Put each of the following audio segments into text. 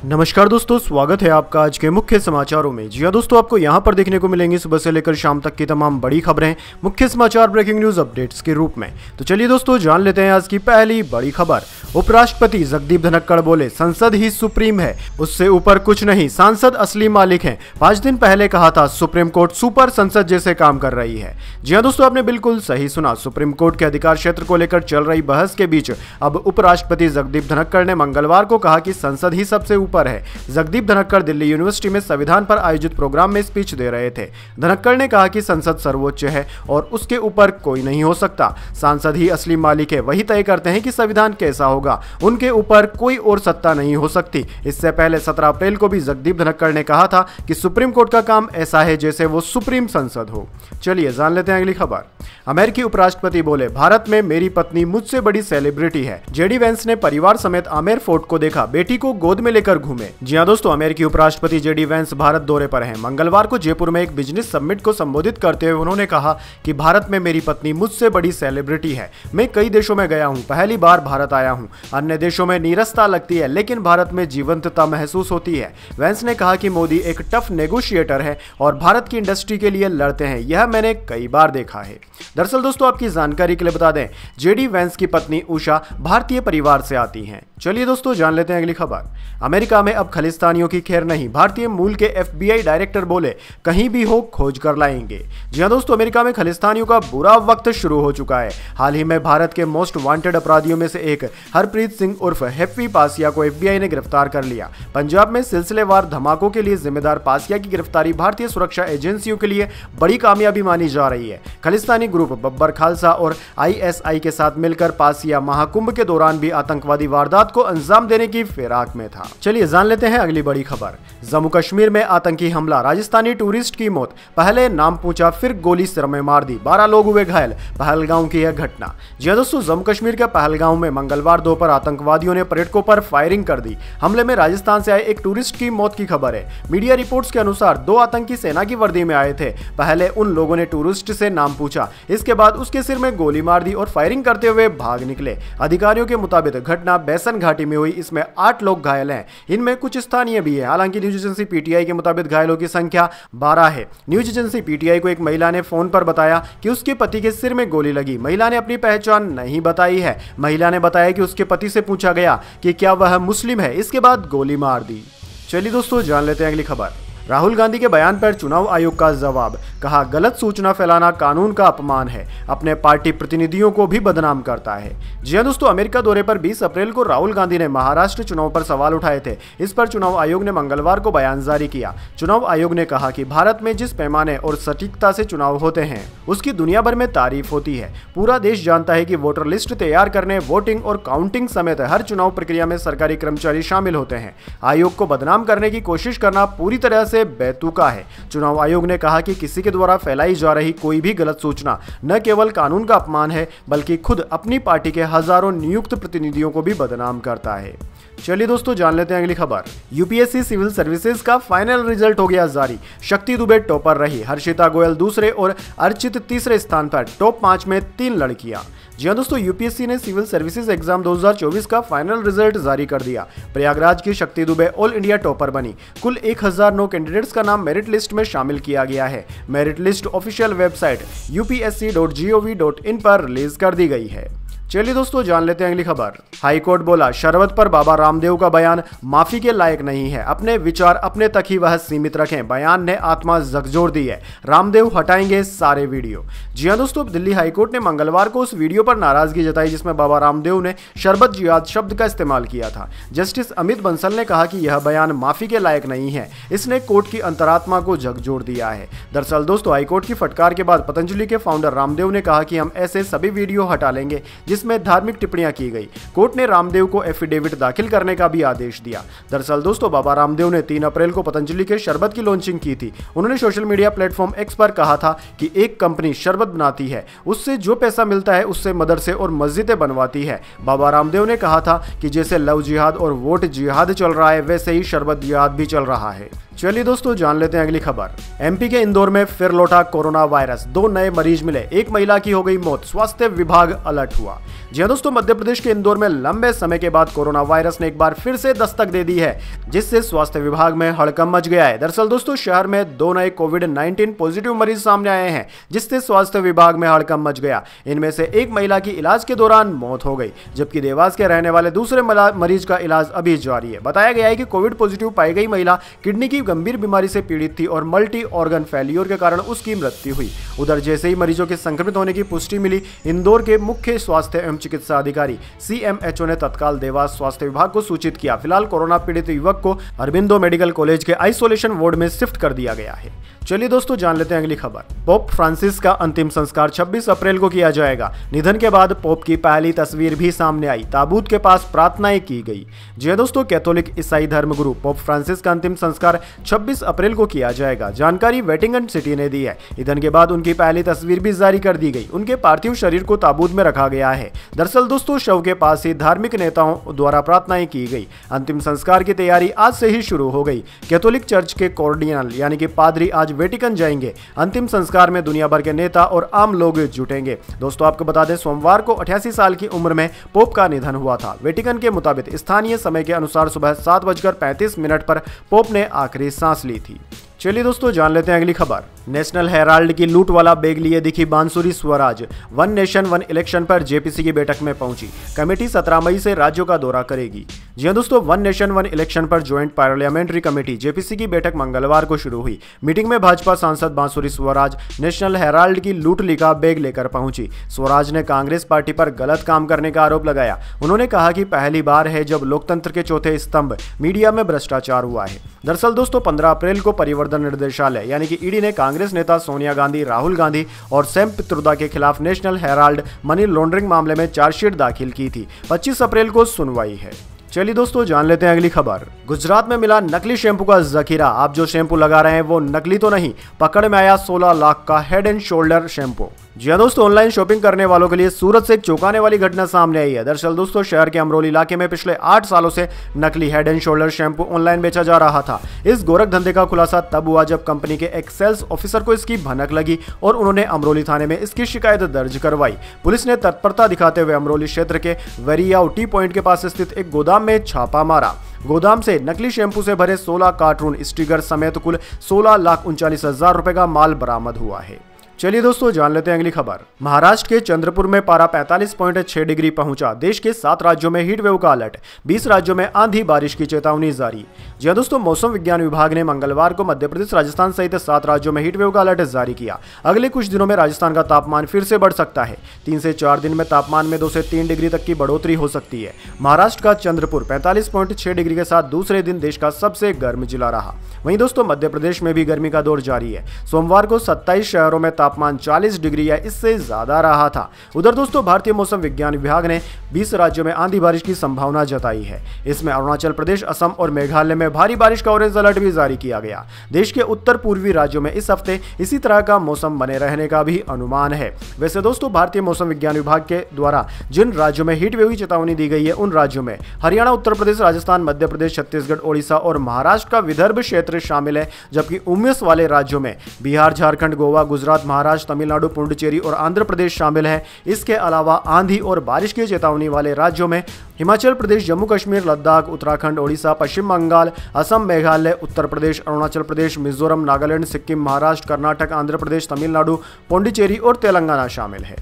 नमस्कार दोस्तों, स्वागत है आपका आज के मुख्य समाचारों में। जी हाँ दोस्तों, आपको यहाँ पर देखने को मिलेंगी सुबह से लेकर शाम तक की तमाम बड़ी खबरें मुख्य समाचार ब्रेकिंग न्यूज अपडेट्स के रूप में। तो चलिए दोस्तों, जान लेते हैं आज की पहली बड़ी खबर। उपराष्ट्रपति जगदीप धनखड़ बोले, संसद ही सुप्रीम है, उससे ऊपर कुछ नहीं, सांसद असली मालिक हैं। 5 दिन पहले कहा था सुप्रीम कोर्ट सुपर संसद जैसे काम कर रही है। जी हाँ दोस्तों, आपने बिल्कुल सही सुना। सुप्रीम कोर्ट के अधिकार क्षेत्र को लेकर चल रही बहस के बीच अब उपराष्ट्रपति जगदीप धनखड़ ने मंगलवार को कहा कि संसद ही सबसे ऊपर है। जगदीप धनखड़ दिल्ली यूनिवर्सिटी में संविधान पर आयोजित प्रोग्राम में स्पीच दे रहे थे। धनखड़ ने कहा कि संसद सर्वोच्च है और उसके ऊपर कोई नहीं हो सकता। सांसद ही असली मालिक है, वही तय करते हैं कि संविधान कैसा होगा, उनके ऊपर कोई और सत्ता नहीं हो सकती। इससे पहले 17 अप्रैल को भी जगदीप धनखड़ ने कहा था कि सुप्रीम कोर्ट का काम ऐसा है जैसे वो सुप्रीम संसद हो। चलिए जान लेते हैं अगली खबर। अमेरिकी उपराष्ट्रपति बोले, भारत में मेरी पत्नी मुझसे बड़ी सेलिब्रिटी है। जेडी वेंस ने परिवार समेत आमेर फोर्ट को देखा, बेटी को गोद में लेकर घूमे। जी हां दोस्तों, अमेरिकी उपराष्ट्रपति जेडी वेंस भारत दौरे पर हैं। मंगलवार को जयपुर में एक बिजनेस समिट को संबोधित करते हुए उन्होंने कहा कि भारत में मेरी पत्नी मुझसे बड़ी सेलिब्रिटी है। मैं कई देशों में गया हूं, पहली बार भारत आया हूं। अन्य देशों में नीरसता लगती है, लेकिन भारत में जीवंतता महसूस होती है। वेंस ने कहा कि मोदी एक टफ नेगोशिएटर है और भारत की इंडस्ट्री के लिए लड़ते हैं, यह मैंने कई बार देखा है। दरअसल दोस्तों, आपकी जानकारी के लिए बता दें, जेडी वेंस की पत्नी उषा भारतीय परिवार से आती हैं। चलिए दोस्तों, जान लेते हैं अगली खबर। अमेरिका में अब खालिस्तानियों की खैर नहीं, भारतीय मूल के एफबीआई डायरेक्टर बोले, कहीं भी हो खोज कर लाएंगे। जी हां दोस्तों, अमेरिका में खालिस्तानियों का बुरा वक्त शुरू हो चुका है। हाल ही में भारत के मोस्ट वांटेड अपराधियों में से एक हरप्रीत सिंह उर्फ हैप्पी पासिया को एफबीआई ने गिरफ्तार कर लिया। पंजाब में सिलसिलेवार धमाकों के लिए जिम्मेदार पासिया की गिरफ्तारी भारतीय सुरक्षा एजेंसियों के लिए बड़ी कामयाबी मानी जा रही है। खालिस्तानी ग्रुप बब्बर खालसा और आईएसआई के साथ मिलकर पासिया महाकुंभ के दौरान भी आतंकवादी वारदात को अंजाम देने की फिराक में था। चलिए जान लेते हैं अगली बड़ी खबर। जम्मू कश्मीर में आतंकी हमला, राजस्थानी टूरिस्ट की मौत, पहले नाम पूछा फिर गोली सिर में मार दी, 12 लोग हुए घायल। पहलगांव की यह घटना। जी हां दोस्तों, जम्मू कश्मीर के पहलगांव में मंगलवार दोपहर आतंकवादियों ने पर्यटकों पर फायरिंग कर दी। हमले में राजस्थान से आए एक टूरिस्ट की मौत की खबर है। मीडिया रिपोर्ट्स के अनुसार 2 आतंकी सेना की वर्दी में आए थे। पहले उन लोगों ने टूरिस्ट से नाम पूछा, इसके बाद उसके सिर में गोली मार दी और फायरिंग करते हुए भाग निकले। अधिकारियों के मुताबिक घटना बैसन घाटी में हुई। इसमें 8 लोग घायल हैं, इनमें कुछ स्थानीय भी है। हालांकि न्यूज एजेंसी पीटीआई के मुताबिक घायलों की संख्या 12 है। न्यूज एजेंसी पीटीआई को एक महिला ने फोन पर बताया कि उसके पति के सिर में गोली लगी। महिला ने अपनी पहचान नहीं बताई है। महिला ने बताया कि उसके पति से पूछा गया कि क्या वह मुस्लिम है, इसके बाद गोली मार दी। चलिए दोस्तों, जान लेते हैं अगली खबर। राहुल गांधी के बयान पर चुनाव आयोग का जवाब, कहा गलत सूचना फैलाना कानून का अपमान है, अपने पार्टी प्रतिनिधियों को भी बदनाम करता है। जी हां दोस्तों, अमेरिका दौरे पर 20 अप्रैल को राहुल गांधी ने महाराष्ट्र चुनाव पर सवाल उठाए थे। इस पर चुनाव आयोग ने मंगलवार को बयान जारी किया। चुनाव आयोग ने कहा कि भारत में जिस पैमाने और सटीकता से चुनाव होते हैं उसकी दुनिया भर में तारीफ होती है। पूरा देश जानता है कि वोटर लिस्ट तैयार करने, वोटिंग और काउंटिंग समेत हर चुनाव प्रक्रिया में सरकारी कर्मचारी शामिल होते हैं। आयोग को बदनाम करने की कोशिश करना पूरी तरह से बेतुका है। चुनाव आयोग ने कहा कि किसी के द्वारा फैलाई जा रही कोई भी गलत सूचना न केवल कानून का अपमान है, बल्कि खुद अपनी पार्टी के हजारों नियुक्त प्रतिनिधियों को भी बदनाम करता है। चलिए दोस्तों, जान लेते हैं अगली खबर। यूपीएससी सिविल सर्विसेज का फाइनल रिजल्ट हो गया जारी। शक्ति दुबे टॉपर रही, हर्षिता गोयल दूसरे और अर्चित तीसरे स्थान पर। टॉप 5 में 3 लड़कियां। जी हां दोस्तों, यूपीएससी ने सिविल सर्विसेज एग्जाम 2024 का फाइनल रिजल्ट जारी कर दिया। प्रयागराज की शक्ति दुबे ऑल इंडिया टॉपर बनी। कुल 1009 कैंडिडेट्स का नाम मेरिट लिस्ट में शामिल किया गया है। Merit list official website upsc.gov.in पर रिलीज कर दी गई है। चलिए दोस्तों, जान लेते हैं अगली खबर। हाईकोर्ट बोला, शरबत पर बाबा रामदेव का बयान माफी के लायक नहीं है, अपने विचार अपने तक ही वह सीमित रखें। बयान ने आत्मा झकझोर दी है, रामदेव हटाएंगे सारे वीडियो। जी हां दोस्तों, दिल्ली हाईकोर्ट ने मंगलवार को उस वीडियो पर नाराजगी जताई जिसमें बाबा रामदेव ने शरबत जिहाद शब्द का इस्तेमाल किया था। जस्टिस अमित बंसल ने कहा कि यह बयान माफी के लायक नहीं है, इसने कोर्ट की अंतरात्मा को झकझोर दिया है। दरअसल दोस्तों, हाईकोर्ट की फटकार के बाद पतंजलि के फाउंडर रामदेव ने कहा कि हम ऐसे सभी वीडियो हटा लेंगे जिसमें धार्मिक टिप्पणियां की गई। कोर्ट ने रामदेव को एफिडेविट दाखिल करने का भी आदेश दिया। दरअसल दोस्तों, बाबा रामदेव ने 3 अप्रैल को पतंजलि के शरबत की लॉन्चिंग की थी। उन्होंने सोशल मीडिया प्लेटफॉर्म एक्स पर कहा था कि एक कंपनी शरबत बनाती है, उससे जो पैसा मिलता है उससे मदरसे और मस्जिदें बनवाती है। बाबा रामदेव ने कहा था कि जैसे लव जिहाद और वोट जिहाद चल रहा है, वैसे ही शरबत जिहाद भी चल रहा है। चलिए दोस्तों, जान लेते हैं अगली खबर। एमपी के इंदौर में फिर लौटा कोरोना वायरस, 2 नए मरीज मिले, एक महिला की हो गई मौत, स्वास्थ्य विभाग अलर्ट हुआ। जी हाँ दोस्तों, मध्य प्रदेश के इंदौर में लंबे समय के बाद कोरोना वायरस ने एक बार फिर से दस्तक दे दी है, जिससे स्वास्थ्य विभाग में हड़कंप मच गया है। दरअसल दोस्तों, शहर में 2 नए कोविड-19 पॉजिटिव मरीज सामने आए हैं, जिससे स्वास्थ्य विभाग में हड़कंप मच गया। इनमें से एक महिला की इलाज के दौरान मौत हो गई, जबकि देवास के रहने वाले दूसरे मरीज का इलाज अभी जारी है। बताया गया है कि कोविड पॉजिटिव पाई गई महिला किडनी की गंभीर बीमारी से पीड़ित थी और मल्टी ऑर्गन फेल्योर के कारण उसकी मृत्यु हुई। उधर जैसे ही मरीजों के संक्रमित होने की पुष्टि मिली, इंदौर के मुख्य स्वास्थ्य एवं चिकित्सा अधिकारी CMHO ने तत्काल देवास स्वास्थ्य विभाग को सूचित किया। फिलहाल कोरोना पीड़ित युवक को अरबिंदो मेडिकल कॉलेज के आइसोलेशन वार्ड में शिफ्ट कर दिया गया है। चलिए दोस्तों, जान लेते हैं अगली खबर। पोप फ्रांसिस का अंतिम संस्कार 26 अप्रैल को किया जाएगा। निधन के बाद पोप की पहली तस्वीर भी सामने आई। ताबूत के पास प्रार्थनाएं की गई। जी हां दोस्तों, कैथोलिक ईसाई धर्मगुरु पोप फ्रांसिस का अंतिम संस्कार 26 अप्रैल को किया जाएगा। जानकारी वेटिकन सिटी ने दी है। निधन के बाद उनकी पहली तस्वीर भी जारी कर दी गई। उनके पार्थिव शरीर को ताबूत में रखा गया है। दरअसल दोस्तों, शव के पास ही धार्मिक नेताओं द्वारा प्रार्थनाएं की गई। अंतिम संस्कार की तैयारी आज से ही शुरू हो गई। कैथोलिक चर्च के कार्डिनल यानी कि पादरी आज वेटिकन जाएंगे। अंतिम संस्कार में दुनिया भर के नेता और आम लोग जुटेंगे। दोस्तों, आपको बता दें, सोमवार को 88 साल की उम्र में पोप का निधन हुआ था। वेटिकन के मुताबिक स्थानीय समय के अनुसार सुबह 7:35 पर पोप ने आखिरी सांस ली थी। चलिए दोस्तों, जान लेते हैं अगली खबर। नेशनल हेराल्ड की लूट वाला बैग लिए दिखी बांसुरी Swaraj. One nation one election पर जेपीसी की बैठक में पहुंची। कमेटी 17 मई से राज्यों का दौरा करेगी। जी हां दोस्तों, वन नेशन वन इलेक्शन पर ज्वाइंट पार्लियामेंट्री कमेटी जेपीसी की बैठक मंगलवार को शुरू हुई। मीटिंग में भाजपा सांसद बांसुरी स्वराज नेशनल हेराल्ड की लूट लिखा बैग लेकर पहुंची। स्वराज ने कांग्रेस पार्टी पर गलत काम करने का आरोप लगाया। उन्होंने कहा कि पहली बार है जब लोकतंत्र के चौथे स्तंभ मीडिया में भ्रष्टाचार हुआ है। दरअसल दोस्तों, 15 अप्रैल को परिवर्तन निर्देशालय यानी कि ईडी ने कांग्रेस नेता सोनिया गांधी, राहुल गांधी और सैम पित्रोदा के खिलाफ नेशनल हेराल्ड मनी लॉन्ड्रिंग मामले में चार्जशीट दाखिल की थी। 25 अप्रैल को सुनवाई है। चलिए दोस्तों, जान लेते हैं अगली खबर। गुजरात में मिला नकली शैम्पू का जखीरा। आप जो शैम्पू लगा रहे हैं वो नकली तो नहीं। पकड़ में आया 16 लाख का हेड एंड शोल्डर शैम्पू। जी हां दोस्तों, ऑनलाइन शॉपिंग करने वालों के लिए सूरत से एक चौंकाने वाली घटना सामने आई है। दरअसल दोस्तों, शहर के अमरोली इलाके में पिछले 8 सालों से नकली head and shoulder shampoo online बेचा जा रहा था। इस गोरख धंधे का खुलासा तब हुआ जब कंपनी के एक सेल्स ऑफिसर को इसकी भनक लगी और उन्होंने अमरोली थाने में इसकी शिकायत दर्ज करवाई। पुलिस ने तत्परता दिखाते हुए अमरोली क्षेत्र के वेरियाव टी पॉइंट के पास स्थित एक गोदाम में छापा मारा। गोदाम से नकली शैम्पू से भरे 16 कार्टून स्टिकर समेत कुल 16,39,000 रुपए का माल बरामद हुआ है। चलिए दोस्तों, जान लेते हैं अगली खबर। महाराष्ट्र के चंद्रपुर में पारा 45.6 डिग्री पहुंचा। देश के 7 राज्यों में हीट वेव का अलर्ट। 20 राज्यों में आंधी बारिश की चेतावनी जारी। जी हां दोस्तों, मौसम विज्ञान विभाग ने मंगलवार को मध्य प्रदेश, राजस्थान सहित 7 राज्यों में हीट वेव का अलर्ट जारी किया। अगले कुछ दिनों में राजस्थान का तापमान फिर से बढ़ सकता है। 3 से 4 दिन में तापमान में 2 से 3 डिग्री तक की बढ़ोतरी हो सकती है। महाराष्ट्र का चंद्रपुर 45.6 डिग्री के साथ दूसरे दिन देश का सबसे गर्म जिला रहा। वहीं दोस्तों, मध्य प्रदेश में भी गर्मी का दौर जारी है। सोमवार को 27 शहरों में तापमान 40 डिग्री या इससे ज्यादा रहा था। उधर दोस्तों, भारतीय मौसम विज्ञान विभाग ने 20 राज्यों में आंधी बारिश की संभावना जताई है। इसमें अरुणाचल प्रदेश, असम और मेघालय में भारी बारिश का ऑरेंज अलर्ट भी जारी किया गया। देश के उत्तर पूर्वी राज्यों में इस हफ्ते इसी तरह का मौसम बने रहने का भी अनुमान है। वैसे दोस्तों, भारतीय मौसम विज्ञान विभाग के द्वारा जिन राज्यों में हीट वेव की चेतावनी दी गई है, उन राज्यों में हरियाणा, उत्तर प्रदेश, राजस्थान, मध्य प्रदेश, छत्तीसगढ़, ओडिशा और महाराष्ट्र का विदर्भ क्षेत्र शामिल है। जबकि उमेश वाले राज्यों में बिहार, झारखंड, गोवा, गुजरात, महाराष्ट्र, तमिलनाडु, पुडुचेरी और आंध्र प्रदेश शामिल है। इसके अलावा आंधी और बारिश की चेतावनी वाले राज्यों में हिमाचल प्रदेश, जम्मू कश्मीर, लद्दाख, उत्तराखंड, ओडिशा, पश्चिम बंगाल, असम, मेघालय, उत्तर प्रदेश, अरुणाचल प्रदेश, मिजोरम, नागालैंड, सिक्किम, महाराष्ट्र, कर्नाटक, आंध्र प्रदेश, तमिलनाडु, पुडुचेरी और तेलंगाना शामिल है।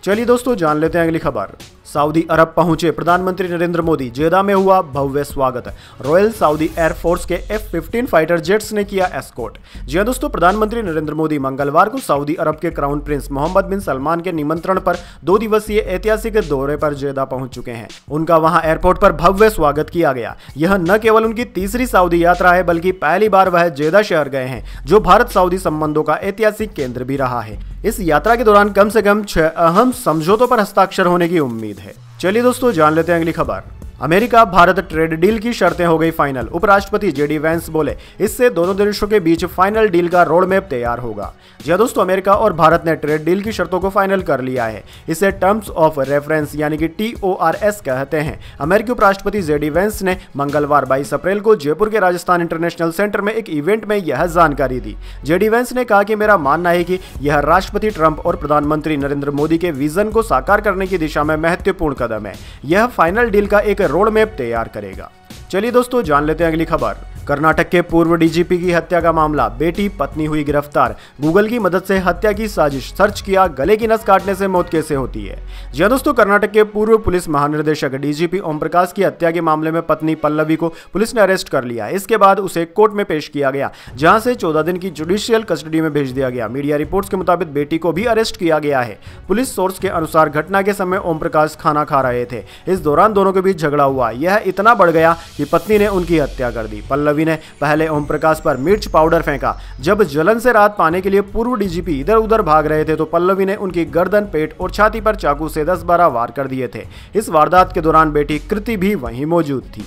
चलिए दोस्तों, जान लेते हैं अगली खबर। सऊदी अरब पहुंचे प्रधानमंत्री नरेंद्र मोदी। जेदा में हुआ भव्य स्वागत। रॉयल सऊदी एयरफोर्स के F-15 फाइटर जेट्स ने किया एस्कॉर्ट। जी हां दोस्तों, प्रधानमंत्री नरेंद्र मोदी मंगलवार को सऊदी अरब के क्राउन प्रिंस मोहम्मद बिन सलमान के निमंत्रण पर 2 दिवसीय ऐतिहासिक दौरे पर जेदा पहुंच चुके हैं। उनका वहां एयरपोर्ट पर भव्य स्वागत किया गया। यह न केवल उनकी तीसरी सऊदी यात्रा है, बल्कि पहली बार वह जेदा शहर गए हैं, जो भारत सऊदी संबंधों का ऐतिहासिक केंद्र भी रहा है। इस यात्रा के दौरान कम से कम 6 अहम समझौतों पर हस्ताक्षर होने की उम्मीद है। चलिए दोस्तों, जान लेते हैं अगली खबर। अमेरिका भारत ट्रेड डील की शर्तें हो गई फाइनल। उपराष्ट्रपति जेडी वैंस बोले, इससे दोनों देशों के बीच फाइनल डील का रोड मैप तैयार होगा। जी हाँ दोस्तों, अमेरिका और भारत ने ट्रेड डील की शर्तों को फाइनल कर लिया है। इसे टर्म्स ऑफ रेफरेंस यानी कि TORS कहते हैं। अमेरिकी उपराष्ट्रपति जेडी वैंस ने मंगलवार 22 अप्रैल को जयपुर के राजस्थान इंटरनेशनल सेंटर में एक इवेंट में यह जानकारी दी। जेडी वैंस ने कहा कि मेरा मानना है कि यह राष्ट्रपति ट्रंप और प्रधानमंत्री नरेंद्र मोदी के विजन को साकार करने की दिशा में महत्वपूर्ण कदम है। यह फाइनल डील का एक रोड मैप तैयार करेगा। चलिए दोस्तों, जान लेते हैं अगली खबर। कर्नाटक के पूर्व डीजीपी की हत्या का मामला, बेटी पत्नी हुई गिरफ्तार, गूगल की मदद से हत्या की साजिश, सर्च किया, गले की नस काटने से मौत कैसे होती है। जी दोस्तों, कर्नाटक के पूर्व पुलिस महानिदेशक डीजीपी ओम प्रकाश की हत्या के मामले में पत्नी पल्लवी को पुलिस ने अरेस्ट कर लिया। इसके बाद उसे कोर्ट में पेश किया गया, जहां से 14 दिन की जुडिशियल कस्टडी में भेज दिया गया। मीडिया रिपोर्ट्स के मुताबिक बेटी को भी अरेस्ट किया गया है। पुलिस सोर्स के अनुसार घटना के समय ओम प्रकाश खाना खा रहे थे। इस दौरान दोनों के बीच झगड़ा हुआ। यह इतना बढ़ गया कि पत्नी ने उनकी हत्या कर दी। पल्लवी ने पहले ओम प्रकाश पर मिर्च पाउडर फेंका। जब जलन से राहत पाने के लिए पूर्व डीजीपी इधर उधर भाग रहे थे तो पल्लवी ने उनकी गर्दन, पेट और छाती पर चाकू से 10-12 वार कर दिए थे। इस वारदात के दौरान बेटी कृति भी वहीं मौजूद थी।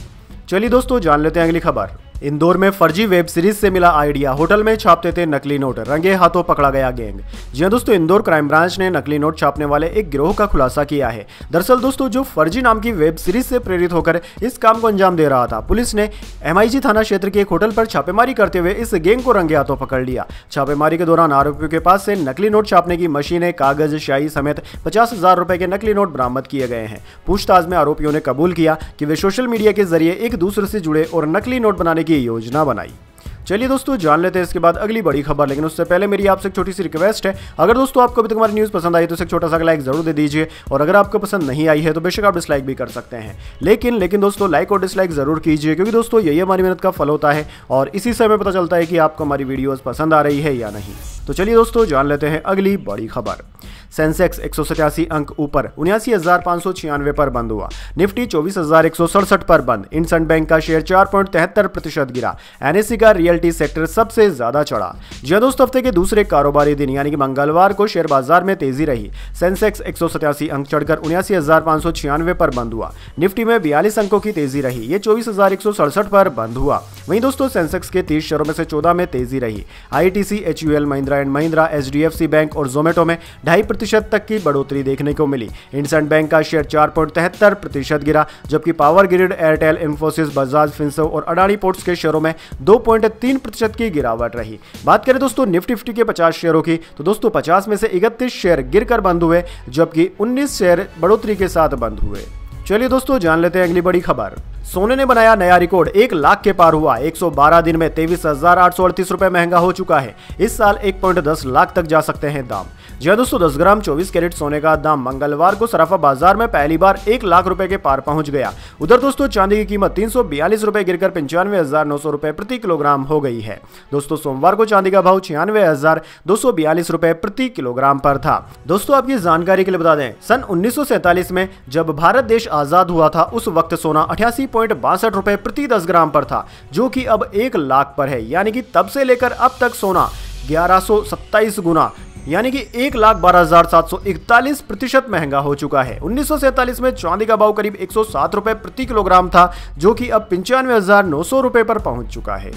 चलिए दोस्तों, जान लेते हैं अगली खबर। इंदौर में फर्जी वेब सीरीज से मिला आइडिया, होटल में छापते थे नकली नोट, रंगे हाथों पकड़ा गया गैंग। जी हां दोस्तों, इंदौर क्राइम ब्रांच ने नकली नोट छापने वाले एक गिरोह का खुलासा किया है। दरअसल दोस्तों, जो फर्जी नाम की वेब सीरीज से प्रेरित होकर इस काम को अंजाम दे रहा था, पुलिस ने MIG थाना क्षेत्र के एक होटल पर छापेमारी करते हुए इस गैंग को रंगे हाथों पकड़ लिया। छापेमारी के दौरान आरोपियों के पास से नकली नोट छापने की मशीनें, कागज, स्याही समेत 50,000 रुपए के नकली नोट बरामद किए गए हैं। पूछताछ में आरोपियों ने कबूल किया कि वे सोशल मीडिया के जरिए एक दूसरे से जुड़े और नकली नोट बनाने की योजना बनाई। चलिए दोस्तों, जान लेते हैं इसके बाद अगली बड़ी खबर। लेकिन उससे पहले मेरी आपसे एक छोटी सी रिक्वेस्ट है, अगर दोस्तों आपको अभी तक हमारी न्यूज़ पसंद आई तो एक छोटा सा लाइक जरूर दे दीजिए, और अगर आपको पसंद नहीं आई है तो बेशक आप डिसलाइक भी कर सकते हैं। लेकिन दोस्तों, लाइक और डिसलाइक जरूर कीजिए, क्योंकि दोस्तों यही हमारी मेहनत का फल होता है और इसी से हमें पता चलता है कि आपको हमारी वीडियोज़ पसंद आ रही है या नहीं। तो चलिए दोस्तों, जान लेते हैं अगली बड़ी खबर। सेंसेक्स 187 अंक ऊपर 79,596 पर बंद हुआ। निफ्टी 24,167 पर बंद। इंडसइंड बैंक का शेयर 4.73% गिरा। NSE का रियल्टी सेक्टर सबसे ज्यादा चढ़ा। जी दोस्तों, हफ्ते के दूसरे कारोबारी दिन यानी कि मंगलवार को शेयर बाजार में तेजी रही। सेंसेक्स 187 अंक चढ़कर 79,596 पर बंद हुआ। निफ्टी में 42 अंकों की तेजी रही। ये 24,167 पर बंद हुआ। वहीं दोस्तों, सेंसेक्स के 30 शेयरों में से 14 में तेजी रही। ITC, HUL, Mahindra and Mahindra, HDFC bank और जोमेटो में 2.5% तक की बढ़ोतरी देखने को मिली। इंडसइंड बैंक का शेयर 4.73% गिरा, जबकि power grid, Airtel, Infosys, Bajaj Finserv और अडानी पोर्ट्स के शेयरों में 2.3% की गिरावट रही। बात करें दोस्तों निफ्टी के 50 शेयरों की, तो दोस्तों 50 में से 31 शेयर गिरकर बंद हुए, जबकि 19 शेयर बढ़ोतरी के साथ बंद हुए। चलिए दोस्तों, जान लेते हैं अगली बड़ी खबर। सोने ने बनाया नया रिकॉर्ड, 1 लाख के पार हुआ। 112 दिन में 23,838 रुपए महंगा हो चुका है। इस साल 1.10 लाख तक जा सकते हैं दाम। जी हाँ दोस्तों, 10 ग्राम 24 कैरेट सोने का दाम मंगलवार को सराफा बाजार में पहली बार 1 लाख रुपए के पार पहुंच गया। उधर दोस्तों, चांदी की कीमत 342 रुपए गिरकर 95,900 रुपए प्रति किलोग्राम हो गई है। दोस्तों, सोमवार को चांदी का भाव 96,242 रुपए प्रति किलोग्राम पर था। दोस्तों, आपकी जानकारी के लिए बता दें, सन 1947 में जब भारत देश आजाद हुआ था, उस वक्त सोना 88.62 रुपए प्रति 10 ग्राम पर था, जो कि अब 1 लाख पर है। यानी कि तब से लेकर अब तक सोना 1127 गुना यानी कि 1,12,741% महंगा हो चुका है। 1947 में चांदी का भाव करीब 107 रुपए प्रति किलोग्राम था, जो कि अब 95,900 रुपए पर पहुंच चुका है।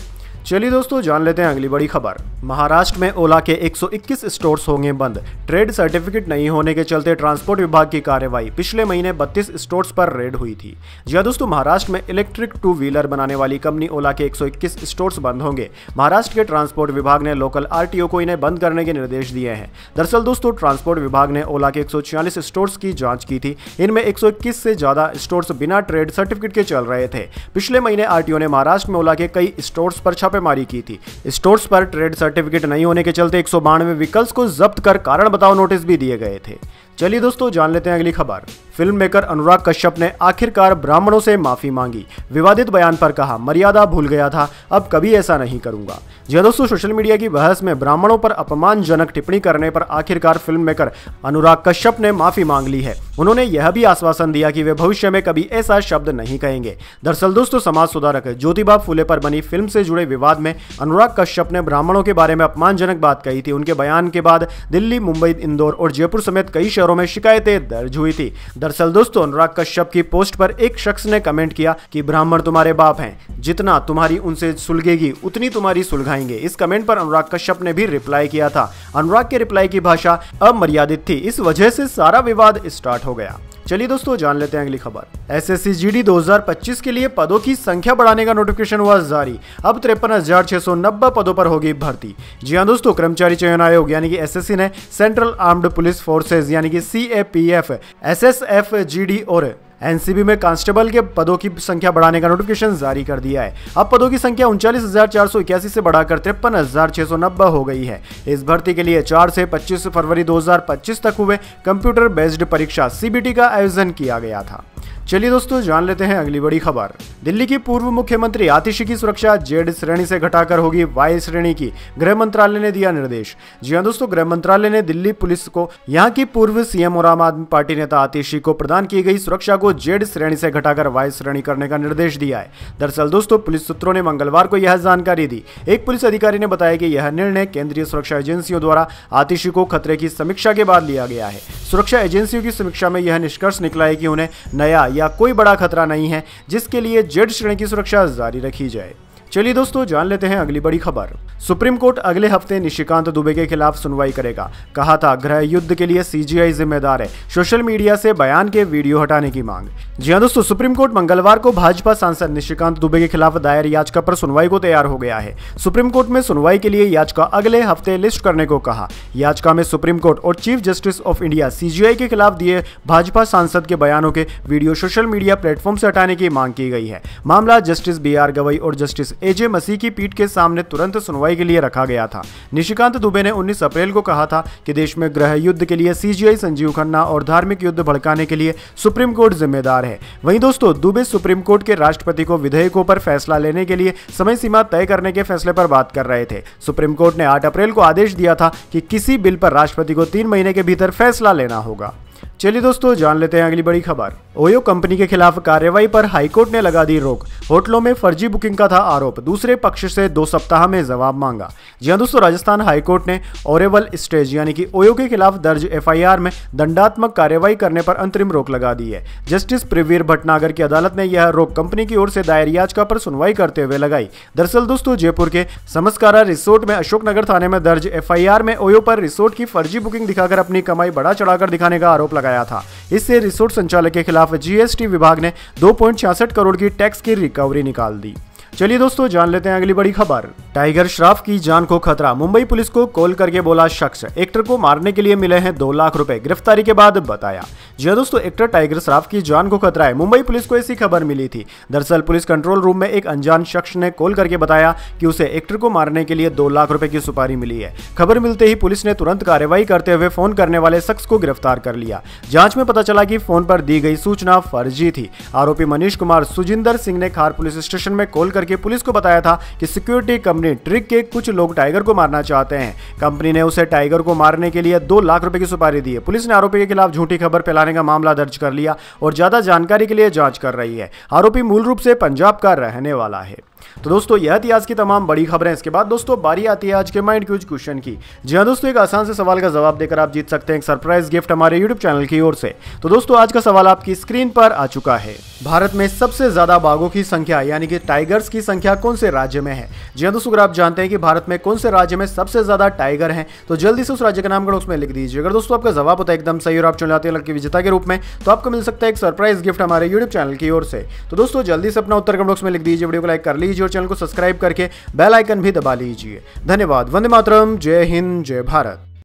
चलिए दोस्तों, जान लेते हैं अगली बड़ी खबर। महाराष्ट्र में ओला के 121 स्टोर्स होंगे बंद। ट्रेड सर्टिफिकेट नहीं होने के चलते ट्रांसपोर्ट विभाग की कार्रवाई। पिछले महीने 32 स्टोर्स पर रेड हुई थी। जी हां दोस्तों, महाराष्ट्र में इलेक्ट्रिक 2 व्हीलर बनाने वाली कंपनी ओला के 121 स्टोर्स बंद होंगे। महाराष्ट्र के ट्रांसपोर्ट विभाग ने लोकल RTO को इन्हें बंद करने के निर्देश दिए हैं। दरअसल दोस्तों, ट्रांसपोर्ट विभाग ने ओला के 146 स्टोर्स की जांच की थी। इनमें 121 से ज्यादा स्टोर्स बिना ट्रेड सर्टिफिकेट के चल रहे थे। पिछले महीने RTO ने महाराष्ट्र में ओला के कई स्टोर्स पर छापेमारी की थी। स्टोर्स पर ट्रेड सर्टिफिकेट नहीं होने के चलते 192 व्हीकल्स को जब्त कर कारण बताओ नोटिस भी दिए गए थे। चलिए दोस्तों, जान लेते हैं अगली खबर। फिल्म मेकर अनुराग कश्यप ने आखिरकार ब्राह्मणों से माफी मांगी। विवादित बयान पर कहा, मर्यादा भूल गया था, अब कभी ऐसा नहीं करूंगा। जी दोस्तों, सोशल मीडिया की बहस में ब्राह्मणों पर अपमानजनक टिप्पणी करने पर आखिरकार फिल्म मेकर अनुराग कश्यप ने माफी मांग ली है। उन्होंने यह भी आश्वासन दिया कि वे भविष्य में कभी ऐसा शब्द नहीं कहेंगे। दरअसल दोस्तों, समाज सुधारक ज्योतिबा फुले पर बनी फिल्म से जुड़े विवाद में अनुराग कश्यप ने ब्राह्मणों के बारे में अपमानजनक बात कही थी। उनके बयान के बाद दिल्ली, मुंबई, इंदौर और जयपुर समेत कई शहरों समाचारों में शिकायतें दर्ज हुई थी। दरअसल दोस्तों अनुराग कश्यप की पोस्ट पर एक शख्स ने कमेंट किया कि ब्राह्मण तुम्हारे बाप हैं, जितना तुम्हारी उनसे सुलगेगी उतनी तुम्हारी सुलगाएंगे। इस कमेंट पर अनुराग कश्यप ने भी रिप्लाई किया था। अनुराग के रिप्लाई की भाषा अमर्यादित थी, इस वजह से सारा विवाद स्टार्ट हो गया। चलिए दोस्तों जान लेते हैं अगली खबर। एसएससी जीडी 2025 के लिए पदों की संख्या बढ़ाने का नोटिफिकेशन हुआ जारी। अब 53,690 पदों पर होगी भर्ती। जी हां दोस्तों, कर्मचारी चयन आयोग यानी कि एसएससी ने सेंट्रल आर्म्ड पुलिस फोर्सेज यानी कि सीएपीएफ, एसएसएफ, जीडी और एनसीबी में कांस्टेबल के पदों की संख्या बढ़ाने का नोटिफिकेशन जारी कर दिया है। अब पदों की संख्या 39,481 से बढ़ाकर 53,690 हो गई है। इस भर्ती के लिए 4 से 25 फरवरी 2025 तक हुए कंप्यूटर बेस्ड परीक्षा सीबीटी का आयोजन किया गया था। चलिए दोस्तों जान लेते हैं अगली बड़ी खबर। दिल्ली की पूर्व मुख्यमंत्री आतिशी की सुरक्षा जेड श्रेणी से घटाकर होगी वाई श्रेणी की, गृह मंत्रालय ने दिया निर्देश। जी हां दोस्तों, गृह मंत्रालय ने दिल्ली पुलिस को यहां की पूर्व सीएम और आम आदमी पार्टी नेता आतिशी को प्रदान की गई सुरक्षा को जेड श्रेणी से घटाकर वाई श्रेणी करने का निर्देश दिया है। दरअसल दोस्तों पुलिस सूत्रों ने मंगलवार को यह जानकारी दी। एक पुलिस अधिकारी ने बताया कि यह निर्णय केंद्रीय सुरक्षा एजेंसियों द्वारा आतिशी को खतरे की समीक्षा के बाद लिया गया है। सुरक्षा एजेंसियों की समीक्षा में यह निष्कर्ष निकला है कि उन्हें नया या कोई बड़ा खतरा नहीं है जिसके लिए जेड श्रेणी की सुरक्षा जारी रखी जाए। चलिए दोस्तों जान लेते हैं अगली बड़ी खबर। सुप्रीम कोर्ट अगले हफ्ते निशिकांत दुबे के खिलाफ सुनवाई करेगा। कहा था गृह युद्ध के लिए सीजीआई जिम्मेदार है, सोशल मीडिया से बयान के वीडियो हटाने की मांग। जी हां दोस्तों, सुप्रीम कोर्ट मंगलवार को भाजपा सांसद निशिकांत दुबे के खिलाफ दायर याचिका पर सुनवाई को तैयार हो गया है। सुप्रीम कोर्ट में सुनवाई के लिए याचिका अगले हफ्ते लिस्ट करने को कहा। याचिका में सुप्रीम कोर्ट और chief justice of India CGI के खिलाफ दिए भाजपा सांसद के बयानों के वीडियो सोशल मीडिया प्लेटफॉर्म से हटाने की मांग की गई है। मामला जस्टिस BR गवई और जस्टिस AJ मसीह की पीठ के सामने तुरंत सुनवाई के लिए रखा गया था। निशिकांत दुबे ने 19 अप्रैल को कहा था कि देश में गृह युद्ध के लिए सीजीआई, संजीव खन्ना और धार्मिक युद्ध भड़काने के लिए सुप्रीम कोर्ट जिम्मेदार है। वहीं दोस्तों दुबे सुप्रीम कोर्ट के राष्ट्रपति को विधेयकों पर फैसला लेने के लिए समय सीमा तय करने के फैसले पर बात कर रहे थे। सुप्रीम कोर्ट ने 8 अप्रैल को आदेश दिया था कि किसी बिल पर राष्ट्रपति को 3 महीने के भीतर फैसला लेना होगा। चलिए दोस्तों जान लेते हैं अगली बड़ी खबर। ओयो कंपनी के खिलाफ कार्रवाई पर हाईकोर्ट ने लगा दी रोक। होटलों में फर्जी बुकिंग का था आरोप, दूसरे पक्ष से 2 सप्ताह में जवाब मांगा। जी हां दोस्तों, राजस्थान हाईकोर्ट ने ओरेवल स्टेज यानी कि ओयो के खिलाफ दर्ज एफआईआर में दंडात्मक कार्रवाई करने पर अंतरिम रोक लगा दी है। जस्टिस प्रवीर भटनागर की अदालत ने यह रोक कंपनी की ओर से दायर याचिका पर सुनवाई करते हुए लगाई। दरअसल दोस्तों जयपुर के समस्कारा रिसोर्ट में अशोकनगर थाने में दर्ज एफआईआर में ओयो पर रिसोर्ट की फर्जी बुकिंग दिखाकर अपनी कमाई बढ़ा चढ़ाकर दिखाने का आरोप लगाया था। इससे रिसोर्ट संचालक के खिलाफ जीएसटी विभाग ने 2.66 करोड़ की टैक्स की रिकवरी निकाल दी। चलिए दोस्तों जान लेते हैं अगली बड़ी खबर। टाइगर श्रॉफ की जान को खतरा, मुंबई पुलिस को कॉल करके बोला शख्स। एक्टर को मारने के लिए मिले हैं 2 लाख रुपए, गिरफ्तारी के बाद बताया। जी हां दोस्तों, एक्टर टाइगर श्रॉफ की जान को खतरा है, मुंबई पुलिस को ऐसी खबर मिली थी। दरअसल पुलिस कंट्रोल रूम में एक अनजान शख्स ने कॉल करके बताया कि उसे एक्टर को मारने के लिए 2 लाख रुपए की सुपारी मिली है। खबर मिलते ही पुलिस ने तुरंत कार्रवाई करते हुए फोन करने वाले शख्स को गिरफ्तार कर लिया। जांच में पता चला कि फोन पर दी गई सूचना फर्जी थी। आरोपी मनीष कुमार सुजिंदर सिंह ने खार पुलिस स्टेशन में कॉल करके पुलिस को बताया था कि सिक्योरिटी कंपनी ट्रिक के कुछ लोग टाइगर को मारना चाहते हैं। कंपनी ने उसे टाइगर को मारने के लिए 2 लाख रुपए की सुपारी दी है। पुलिस ने आरोपी के खिलाफ झूठी खबर फैलाने का मामला दर्ज कर लिया और ज्यादा जानकारी के लिए जांच कर रही है। आरोपी मूल रूप से पंजाब का रहने वाला है। तो दोस्तों यह थी आज की तमाम बड़ी खबरें। इसके बाद दोस्तों बारी आती है आज के माइंड क्यूज क्वेश्चन की। जी हां दोस्तों, एक आसान से सवाल का जवाब देकर आप जीत सकते हैं एक सरप्राइज गिफ्ट हमारे यूट्यूब चैनल की ओर से। तो दोस्तों आज का सवाल आपकी स्क्रीन पर आ चुका है। भारत में सबसे ज्यादा बाघों की संख्या यानी कि टाइगर्स की संख्या कौन से राज्य में है? जी हां दोस्तों, अगर आप जानते हैं कि भारत में कौन से राज्य में सबसे ज्यादा टाइगर हैं तो जल्दी से उस राज्य का नाम कमेंट्स में लिख दीजिए। अगर दोस्तों आपका जवाब होता है एकदम सही और आप चुन जाते हैं लड़की विजेता के रूप में, तो आपको मिल सकता है एक सरप्राइज गिफ्ट हमारे यूट्यूब चैनल की ओर से। तो दोस्तों जल्दी से अपना उत्तर कमेंट्स में लिख दीजिए, वीडियो को लाइक कर लीजिए और चैनल को सब्सक्राइब करके बेल आइकन भी दबा लीजिए। धन्यवाद। वंदे मातरम। जय हिंद, जय भारत।